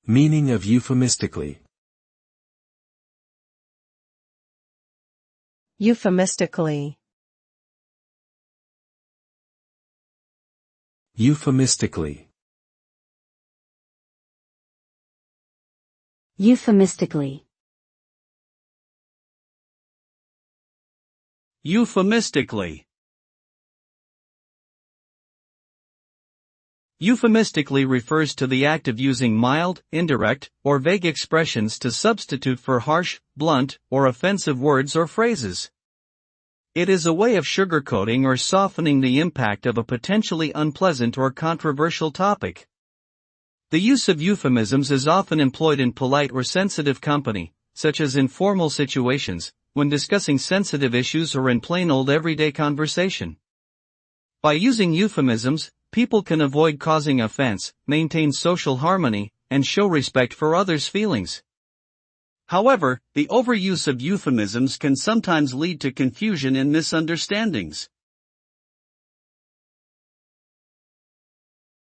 Meaning of euphemistically. Euphemistically. Euphemistically. Euphemistically. Euphemistically. Euphemistically refers to the act of using mild, indirect, or vague expressions to substitute for harsh, blunt, or offensive words or phrases. It is a way of sugarcoating or softening the impact of a potentially unpleasant or controversial topic. The use of euphemisms is often employed in polite or sensitive company, such as in formal situations, when discussing sensitive issues or in plain old everyday conversation. By using euphemisms, people can avoid causing offense, maintain social harmony, and show respect for others' feelings. However, the overuse of euphemisms can sometimes lead to confusion and misunderstandings.